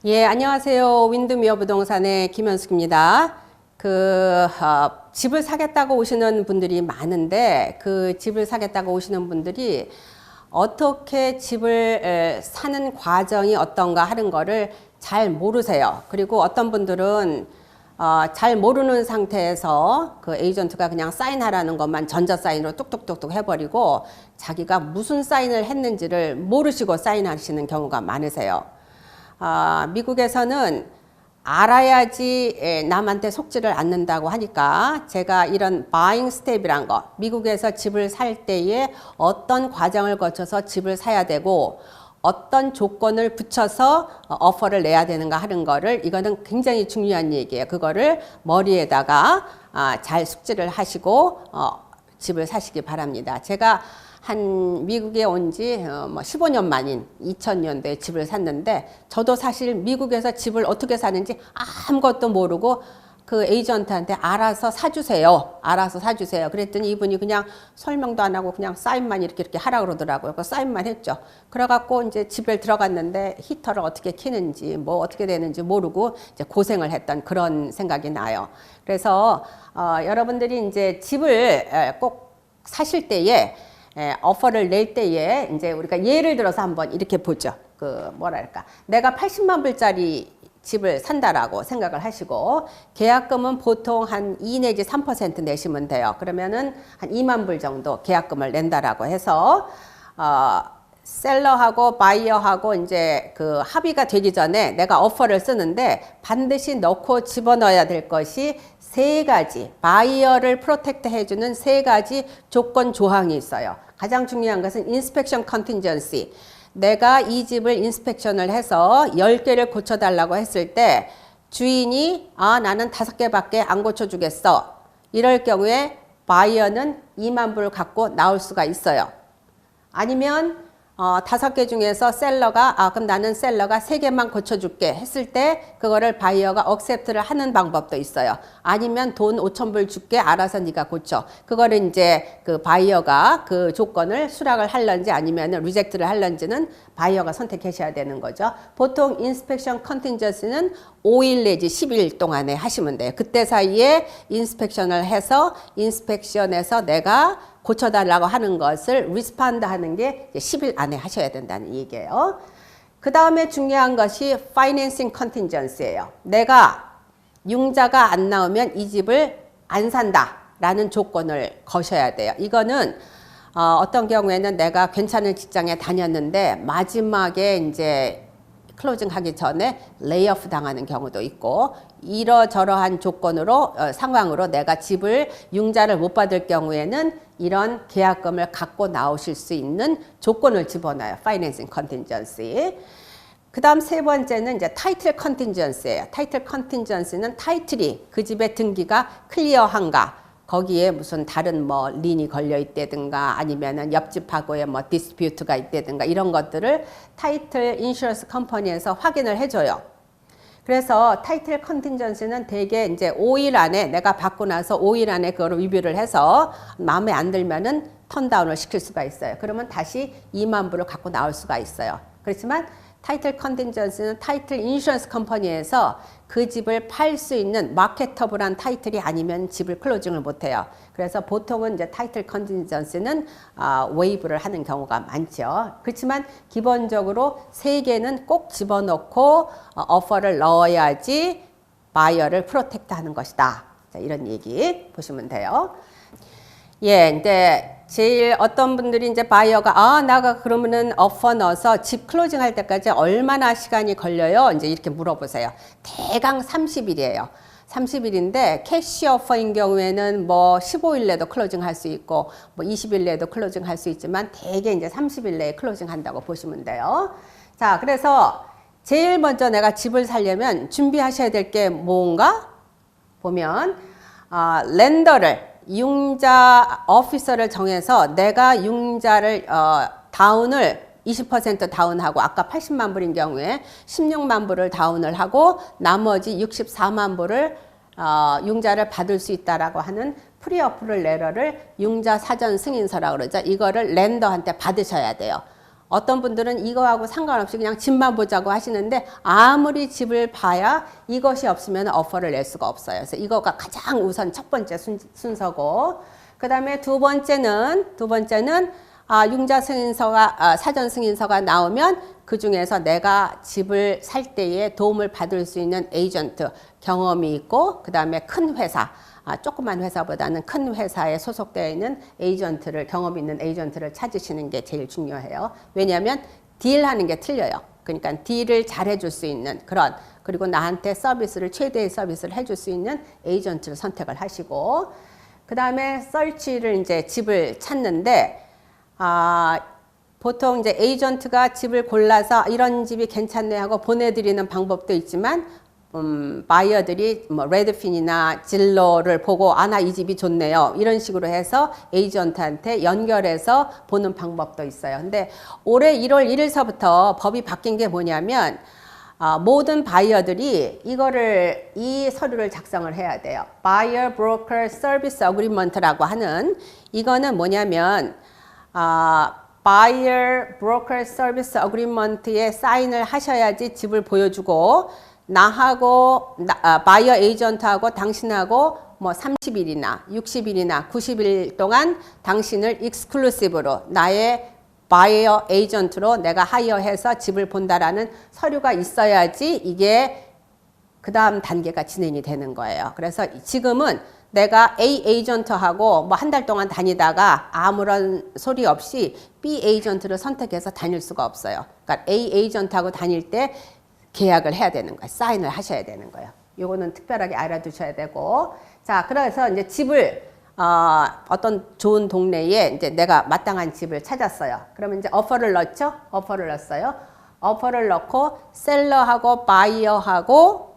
예, 안녕하세요. 윈드미어 부동산의 김현숙입니다. 집을 사겠다고 오시는 분들이 많은데, 그 집을 사겠다고 오시는 분들이 어떻게 집을 사는 과정이 어떤가 하는 거를 잘 모르세요. 그리고 어떤 분들은 잘 모르는 상태에서 그 에이전트가 그냥 사인하라는 것만 전자사인으로 뚝뚝뚝뚝 해버리고 자기가 무슨 사인을 했는지를 모르시고 사인하시는 경우가 많으세요. 미국에서는 알아야지 남한테 속지를 않는다고 하니까 제가 이런 바잉 스텝이란 거, 미국에서 집을 살 때에 어떤 과정을 거쳐서 집을 사야 되고 어떤 조건을 붙여서 오퍼를 내야 되는가 하는 거를, 이거는 굉장히 중요한 얘기예요. 그거를 머리에다가 잘 숙지를 하시고 집을 사시기 바랍니다. 제가 한 미국에 온 지 15년 만인 2000년대에 집을 샀는데, 저도 사실 미국에서 집을 어떻게 사는지 아무것도 모르고 그 에이전트한테 알아서 사주세요. 알아서 사주세요. 그랬더니 이분이 그냥 설명도 안 하고 그냥 사인만 이렇게 하라 그러더라고요. 그 사인만 했죠. 그래갖고 이제 집에 들어갔는데 히터를 어떻게 켜는지 뭐 어떻게 되는지 모르고 이제 고생을 했던 그런 생각이 나요. 그래서 여러분들이 이제 집을 꼭 사실 때에 오퍼를 낼 때에 이제 우리가 예를 들어서 한번 이렇게 보죠. 뭐랄까, 내가 80만 불짜리 집을 산다라고 생각을 하시고 계약금은 보통 한 2 내지 3% 내시면 돼요. 그러면은 한 2만 불 정도 계약금을 낸다라고 해서 셀러하고 바이어하고 이제 그 합의가 되기 전에 내가 오퍼를 쓰는데 반드시 넣고 집어넣어야 될 것이 3가지, 바이어를 프로텍트 해주는 3가지 조건 조항이 있어요. 가장 중요한 것은 인스펙션 컨틴전시. 내가 이 집을 인스펙션을 해서 10개를 고쳐달라고 했을 때 주인이 나는 5개밖에 안 고쳐주겠어. 이럴 경우에 바이어는 2만 불 갖고 나올 수가 있어요. 아니면 5개 중에서 셀러가 그럼 나는 셀러가 3개만 고쳐줄게 했을 때 그거를 바이어가 억셉트를 하는 방법도 있어요. 아니면 돈 5천 불 줄게, 알아서 네가 고쳐. 그거를 이제 그 바이어가 그 조건을 수락을 할런지 아니면 리젝트를 할런지는 바이어가 선택하셔야 되는 거죠. 보통 인스펙션 컨틴전시는 5일 내지 10일 동안에 하시면 돼요. 그때 사이에 인스펙션을 해서 인스펙션에서 내가 고쳐달라고 하는 것을 리스판드 하는 게 10일 안에 하셔야 된다는 얘기예요. 그 다음에 중요한 것이 파이낸싱 컨틴전시예요. 내가 융자가 안 나오면 이 집을 안 산다 라는 조건을 거셔야 돼요. 이거는 어떤 경우에는 내가 괜찮은 직장에 다녔는데 마지막에 이제 클로징 하기 전에 레이오프 당하는 경우도 있고, 이러저러한 조건으로 상황으로 내가 집을 융자를 못 받을 경우에는 이런 계약금을 갖고 나오실 수 있는 조건을 집어넣어요. 파이낸싱 컨틴전시. 그 다음 3번째는 이제 타이틀 컨틴전시예요. 타이틀 컨틴전시는 타이틀이 그 집의 등기가 클리어한가, 거기에 무슨 다른 뭐 린이 걸려 있다든가 아니면은 옆집하고의 뭐 디스퓨트가 있다든가 이런 것들을 타이틀 인슈런스 컴퍼니에서 확인을 해줘요. 그래서 타이틀 컨틴전시는 대개 이제 5일 안에, 내가 받고 나서 5일 안에 그거를 리뷰를 해서 마음에 안 들면은 턴다운을 시킬 수가 있어요. 그러면 다시 2만 불을 갖고 나올 수가 있어요. 그렇지만 타이틀 컨틴전시는 타이틀 인슈런스 컴퍼니에서 그 집을 팔 수 있는 마케터블한 타이틀이 아니면 집을 클로징을 못해요. 그래서 보통은 이제 타이틀 컨틴전시는 웨이브를 하는 경우가 많죠. 그렇지만 기본적으로 3개는 꼭 집어넣고 오퍼를 넣어야지 바이어를 프로텍트 하는 것이다. 자, 이런 얘기 보시면 돼요. 예, 근데 제일 어떤 분들이 이제 바이어가 나가 그러면은 오퍼 넣어서 집 클로징 할 때까지 얼마나 시간이 걸려요? 이제 이렇게 물어보세요. 대강 30일이에요. 30일인데 캐시 오퍼인 경우에는 뭐 15일 내도 클로징 할 수 있고 뭐 20일 내도 클로징 할 수 있지만 대개 이제 30일 내에 클로징 한다고 보시면 돼요. 자, 그래서 제일 먼저 내가 집을 사려면 준비하셔야 될 게 뭔가 보면 렌더를, 융자 오피서를 정해서 내가 융자를 다운을 20% 다운하고, 아까 80만 불인 경우에 16만 불을 다운을 하고 나머지 64만 불을 융자를 받을 수 있다라고 하는 프리어프럴 레터를 융자 사전 승인서라고 그러죠. 이거를 렌더한테 받으셔야 돼요. 어떤 분들은 이거하고 상관없이 그냥 집만 보자고 하시는데 아무리 집을 봐야 이것이 없으면 오퍼를 낼 수가 없어요. 그래서 이거가 가장 우선 첫 번째 순서고, 그 다음에 두 번째는 융자 승인서가 사전 승인서가 나오면 그 중에서 내가 집을 살 때에 도움을 받을 수 있는 에이전트, 경험이 있고, 그 다음에 큰 회사, 조그만 회사보다는 큰 회사에 소속되어 있는 에이전트를, 경험 있는 에이전트를 찾으시는 게 제일 중요해요. 왜냐하면 딜하는 게 틀려요. 그러니까 딜을 잘 해줄 수 있는 그런, 그리고 나한테 서비스를, 최대의 서비스를 해줄 수 있는 에이전트를 선택을 하시고, 그 다음에 서치를 이제 집을 찾는데, 보통 이제 에이전트가 집을 골라서 이런 집이 괜찮네 하고 보내드리는 방법도 있지만, 바이어들이 뭐 레드핀이나 질러를 보고 나 이 집이 좋네요, 이런 식으로 해서 에이전트한테 연결해서 보는 방법도 있어요. 근데 올해 1월 1일서부터 법이 바뀐 게 뭐냐면, 모든 바이어들이 이 서류를 작성을 해야 돼요. Buyer Broker Service Agreement라고 하는, 이거는 뭐냐면 Buyer Broker Service Agreement에 사인을 하셔야지 집을 보여주고, 나하고 바이어 에이전트하고 당신하고 뭐 30일이나 60일이나 90일 동안 당신을 익스클루시브로 나의 바이어 에이전트로 내가 하이어해서 집을 본다라는 서류가 있어야지 이게 그 다음 단계가 진행이 되는 거예요. 그래서 지금은 내가 A 에이전트하고 뭐 한 달 동안 다니다가 아무런 소리 없이 B 에이전트를 선택해서 다닐 수가 없어요. 그러니까 A 에이전트하고 다닐 때 계약을 해야 되는 거예요. 사인을 하셔야 되는 거예요. 요거는 특별하게 알아두셔야 되고. 자, 그래서 이제 집을 어떤 좋은 동네에 이제 내가 마땅한 집을 찾았어요. 그러면 이제 오퍼를 넣죠? 오퍼를 넣었어요. 오퍼를 넣고 셀러하고 바이어하고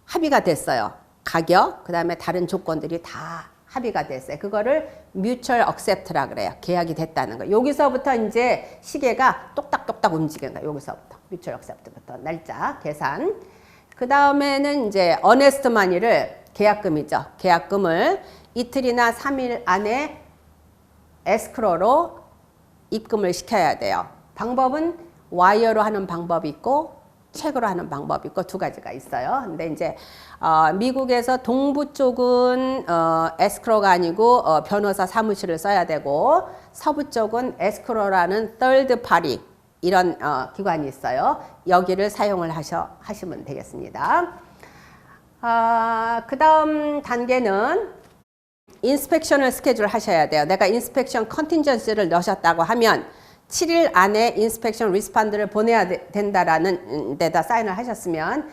합의가 됐어요. 가격, 그 다음에 다른 조건들이 다 합의가 됐어요. 그거를 mutual accept라 그래요. 계약이 됐다는 거. 여기서부터 이제 시계가 똑딱똑딱 움직이는 거예요. 여기서부터. mutual accept부터 날짜, 계산. 그 다음에는 이제 earnest money를, 계약금이죠. 계약금을 이틀이나 3일 안에 에스크로로 입금을 시켜야 돼요. 방법은 와이어로 하는 방법이 있고 책으로 하는 방법이 있고 두 가지가 있어요. 근데 이제 미국에서 동부 쪽은 에스크로가 아니고 변호사 사무실을 써야 되고, 서부 쪽은 에스크로라는 third party 이런 기관이 있어요. 여기를 사용을 하시면 되겠습니다. 그 다음 단계는 인스펙션을 스케줄 하셔야 돼요. 내가 인스펙션 컨틴전시를 넣으셨다고 하면 7일 안에 인스펙션 리스판드를 보내야 된다라는 데다 사인을 하셨으면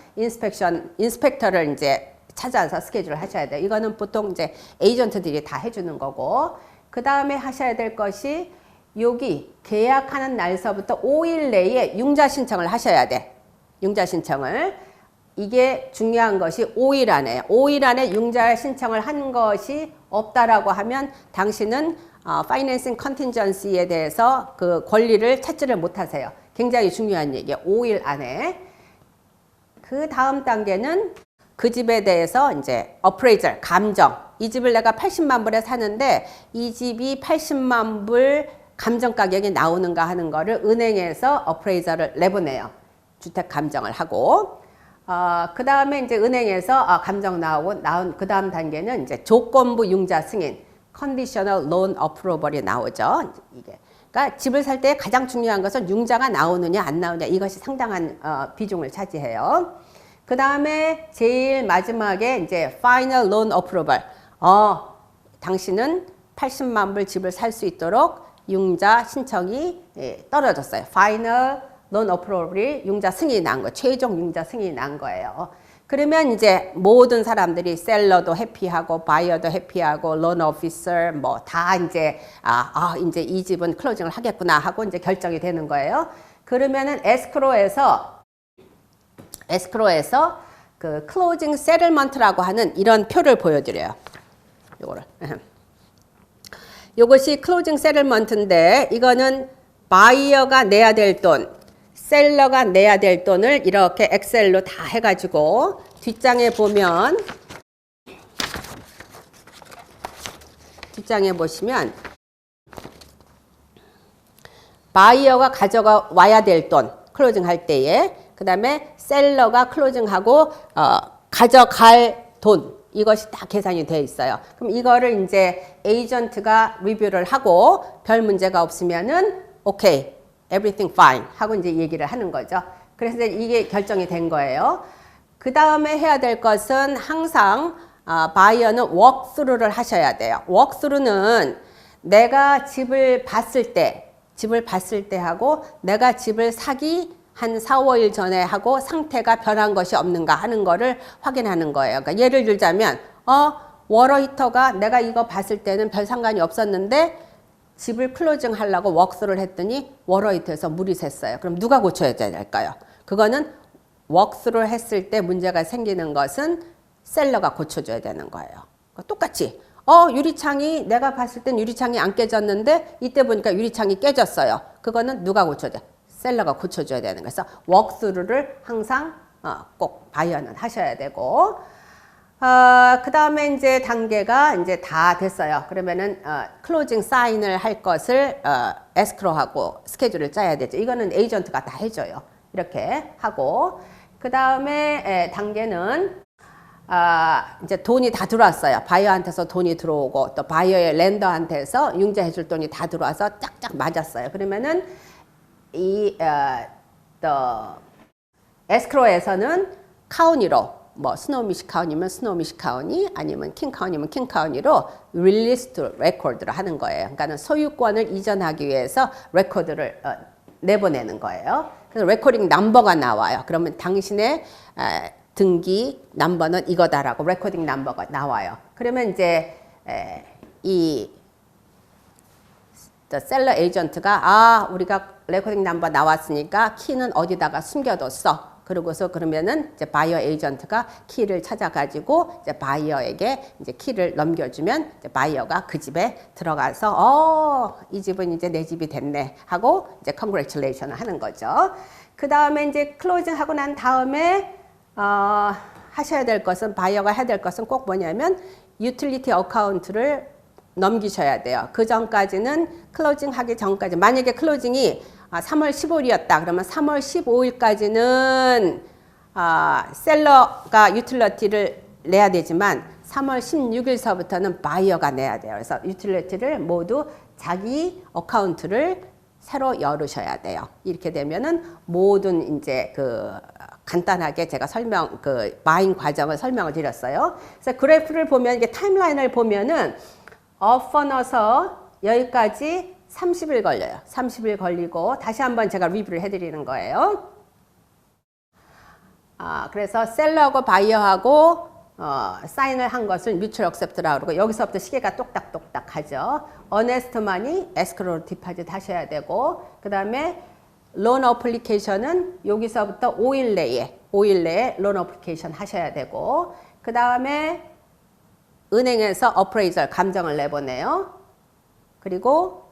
인스펙터를 이제 찾아서 스케줄을 하셔야 돼요. 이거는 보통 이제 에이전트들이 다 해주는 거고, 그 다음에 하셔야 될 것이 여기 계약하는 날서부터 5일 내에 융자 신청을 하셔야 돼. 융자 신청을. 이게 중요한 것이 5일 안에. 5일 안에 융자 신청을 한 것이 없다라고 하면 당신은 파이낸싱 컨틴전시에 대해서 그 권리를 찾지를 못하세요. 굉장히 중요한 얘기예요. 5일 안에. 그 다음 단계는 그 집에 대해서 이제 어프레이저, 감정. 이 집을 내가 80만 불에 사는데 이 집이 80만 불 감정 가격이 나오는가 하는 거를 은행에서 어프레이저를 내보내요. 주택 감정을 하고. 그 다음에 이제 은행에서 감정 나온 그 다음 단계는 이제 조건부 융자 승인, conditional loan approval이 나오죠. 이게. 그러니까 집을 살 때 가장 중요한 것은 융자가 나오느냐 안 나오느냐, 이것이 상당한 비중을 차지해요. 그 다음에 제일 마지막에 이제 final loan approval. 당신은 80만 불 집을 살 수 있도록 융자 신청이 떨어졌어요. final loan approval이 융자 승인이 난 거예요. 최종 융자 승인이 난 거예요. 그러면 이제 모든 사람들이 셀러도 해피하고 바이어도 해피하고 론 오피서 뭐 다 이제 이제 이 집은 클로징을 하겠구나 하고 이제 결정이 되는 거예요. 그러면은 에스크로에서 그 클로징 세틀먼트라고 하는 이런 표를 보여드려요. 요거를. 요것이 클로징 세틀먼트인데 이거는 바이어가 내야 될 돈, 셀러가 내야 될 돈을 이렇게 엑셀로 다 해가지고 뒷장에 보시면 바이어가 가져가 와야 될 돈, 클로징 할 때에. 그 다음에 셀러가 클로징하고 가져갈 돈. 이것이 다 계산이 돼 있어요. 그럼 이거를 이제 에이전트가 리뷰를 하고 별 문제가 없으면은 오케이, everything fine 하고 이제 얘기를 하는 거죠. 그래서 이게 결정이 된 거예요. 그 다음에 해야 될 것은 항상 바이어는 워크스루를 하셔야 돼요. 워크스루는 내가 집을 봤을 때 하고 내가 집을 사기 한 4, 5일 전에 하고 상태가 변한 것이 없는가 하는 거를 확인하는 거예요. 그러니까 예를 들자면 워터 히터가 내가 이거 봤을 때는 별 상관이 없었는데 집을 클로징 하려고 워크스루를 했더니 워터 히터에서 물이 샜어요. 그럼 누가 고쳐야 될까요? 그거는 워크스루를 했을 때 문제가 생기는 것은 셀러가 고쳐줘야 되는 거예요. 그러니까 똑같이 유리창이 내가 봤을 땐 유리창이 안 깨졌는데 이때 보니까 유리창이 깨졌어요. 그거는 누가 고쳐야 돼? 셀러가 고쳐줘야 되는 거예요. 그래서 워크스루를 항상 꼭 바이어는 하셔야 되고 그 다음에 이제 단계가 이제 다 됐어요. 그러면은 클로징 사인을 할 것을 에스크로하고 스케줄을 짜야 되죠. 이거는 에이전트가 다 해줘요. 이렇게 하고 그 다음에 단계는 이제 돈이 다 들어왔어요. 바이어한테서 돈이 들어오고 또 바이어의 렌더한테서 융자해 줄 돈이 다 들어와서 짝짝 맞았어요. 그러면은 또 에스크로에서는 카운티로 뭐 스노우미시 카운티면 스노우미시 카운티 아니면 킹 카운티면 킹 카운티로 릴리스트 레코드를 하는 거예요. 그러니까 소유권을 이전하기 위해서 레코드를 내보내는 거예요. 그래서 레코딩 넘버가 나와요. 그러면 당신의 등기 넘버는 이거다라고 레코딩 넘버가 나와요. 그러면 이제 이 셀러 에이전트가 우리가 레코딩 넘버 나왔으니까 키는 어디다가 숨겨뒀어. 그러고서 그러면은 이제 바이어 에이전트가 키를 찾아가지고 이제 바이어에게 이제 키를 넘겨주면 이제 바이어가 그 집에 들어가서 이 집은 이제 내 집이 됐네 하고 이제 컨그레츄레이션을 하는 거죠. 그 다음에 이제 클로징 하고 난 다음에 하셔야 될 것은 바이어가 해야 될 것은 꼭 뭐냐면 유틸리티 어카운트를 넘기셔야 돼요. 그 전까지는 클로징 하기 전까지 만약에 클로징이 3월 15일이었다. 그러면 3월 15일까지는 셀러가 유틸리티를 내야 되지만 3월 16일서부터는 바이어가 내야 돼요. 그래서 유틸리티를 모두 자기 어카운트를 새로 열으셔야 돼요. 이렇게 되면은 모든 이제 간단하게 제가 바잉 과정을 설명을 드렸어요. 그래서 그래프를 보면 이게 타임라인을 보면은 오퍼 넣어서 여기까지 30일 걸려요. 30일 걸리고 다시 한번 제가 리뷰를 해드리는 거예요. 그래서 셀러하고 바이어하고 사인을 한 것을 뮤추얼 억셉트라고 그러고 여기서부터 시계가 똑딱똑딱 하죠. 어네스트만이 에스크로우 디파짓 하셔야 되고 그 다음에 론 어플리케이션은 여기서부터 5일 내에 론 어플리케이션 하셔야 되고 그 다음에 은행에서 어프레이저 감정을 내보내요. 그리고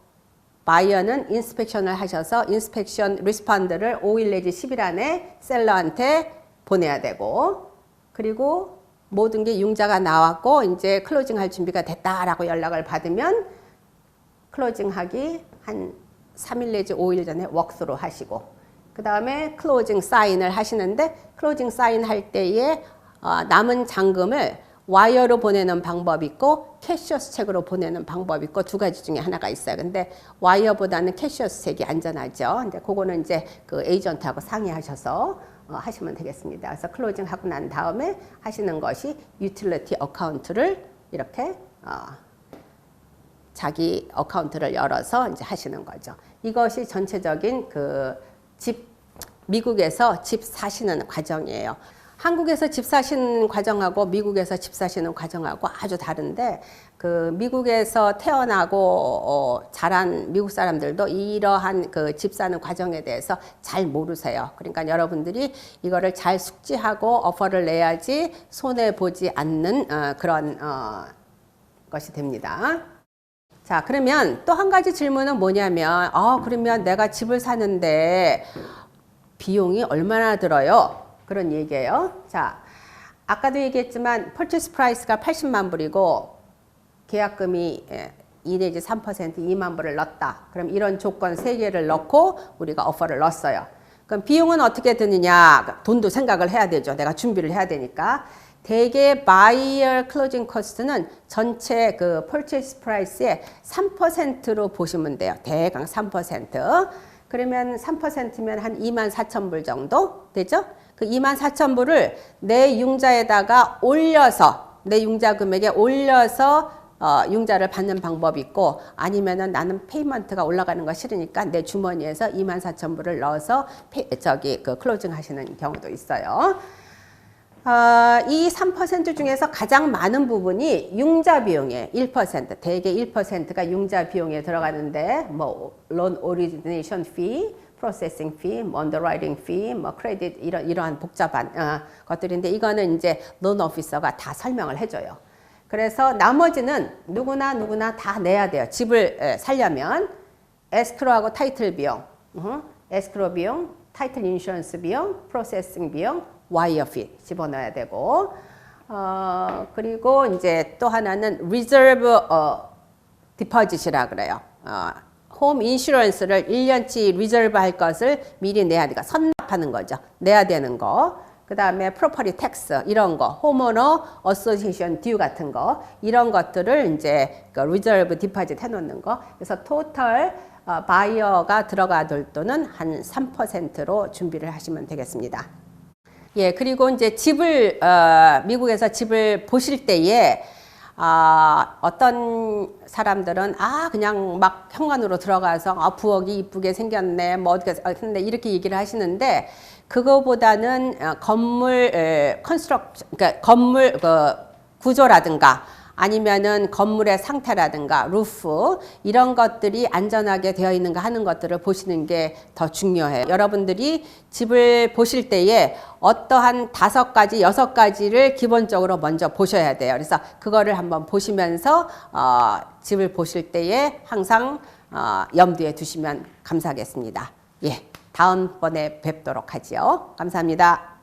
바이어는 인스펙션을 하셔서 인스펙션 리스펀드를 5일 내지 10일 안에 셀러한테 보내야 되고 그리고 모든 게 융자가 나왔고 이제 클로징 할 준비가 됐다라고 연락을 받으면 클로징 하기 한 3일 내지 5일 전에 워크스루 하시고 그 다음에 클로징 사인을 하시는데 클로징 사인 할 때에 남은 잔금을 와이어로 보내는 방법이 있고 캐셔스 책으로 보내는 방법이 있고 두 가지 중에 하나가 있어요. 근데 와이어보다는 캐셔스 책이 안전하죠. 근데 그거는 이제 그 에이전트하고 상의하셔서 하시면 되겠습니다. 그래서 클로징 하고 난 다음에 하시는 것이 유틸리티 어카운트를 이렇게 자기 어카운트를 열어서 이제 하시는 거죠. 이것이 전체적인 미국에서 집 사시는 과정이에요. 한국에서 집 사시는 과정하고 미국에서 집 사시는 과정하고 아주 다른데 미국에서 태어나고 자란 미국 사람들도 이러한 집 사는 과정에 대해서 잘 모르세요. 그러니까 여러분들이 이거를 잘 숙지하고 오퍼를 내야지 손해 보지 않는 그런 것이 됩니다. 자, 그러면 또 한 가지 질문은 뭐냐면 그러면 내가 집을 사는데 비용이 얼마나 들어요? 그런 얘기예요. 자, 아까도 얘기했지만 purchase price가 80만 불이고 계약금이 2 내지 3% 2만 불을 넣었다. 그럼 이런 조건 3개를 넣고 우리가 오퍼를 넣었어요. 그럼 비용은 어떻게 드느냐? 돈도 생각을 해야 되죠. 내가 준비를 해야 되니까. 대개 buyer closing cost는 전체 그 purchase price의 3%로 보시면 돼요. 대강 3%. 그러면 3%면 한 24,000불 정도 되죠? 그 24,000불을 내 융자에다가 올려서 내 융자 금액에 올려서 융자를 받는 방법이 있고 아니면은 나는 페이먼트가 올라가는 거 싫으니까 내 주머니에서 24,000불을 넣어서 그 클로징 하시는 경우도 있어요. 이 3% 중에서 가장 많은 부분이 융자 비용이에요. 1%. 대개 1%가 융자 비용에 들어가는데 뭐 loan origination fee, processing fee, underwriting fee, 뭐 크레딧 이러한 복잡한 것들인데 이거는 이제 loan officer가 다 설명을 해줘요. 그래서 나머지는 누구나 다 내야 돼요. 집을 살려면 에스크로하고 타이틀 비용, 에스크로 비용, 타이틀 인슈런스 비용, 프로세싱 비용, 와이어 피 집어넣어야 되고 그리고 이제 또 하나는 리저브 디포짓이라 그래요. 홈 인슈런스를 1년치 리저브 할 것을 미리 내야 되니까 선납하는 거죠. 내야 되는 거. 그 다음에 프로퍼티 텍스 이런 거, 홈오너 어소시에이션 듀 같은 거 이런 것들을 이제 그 리저브 디포짓 해놓는 거. 그래서 토탈 바이어가 들어가될 돈은 한 3%로 준비를 하시면 되겠습니다. 예, 그리고 이제 집을 미국에서 집을 보실 때에 어떤 사람들은 그냥 막 현관으로 들어가서 부엌이 이쁘게 생겼네 뭐 어떻게 근데 이렇게 얘기를 하시는데 그거보다는 건물 그러니까 건물 그 구조라든가 아니면은 건물의 상태라든가 루프 이런 것들이 안전하게 되어 있는가 하는 것들을 보시는 게 더 중요해요. 여러분들이 집을 보실 때에 어떠한 5가지, 6가지를 기본적으로 먼저 보셔야 돼요. 그래서 그거를 한번 보시면서 집을 보실 때에 항상 염두에 두시면 감사하겠습니다. 예, 다음번에 뵙도록 하지요. 감사합니다.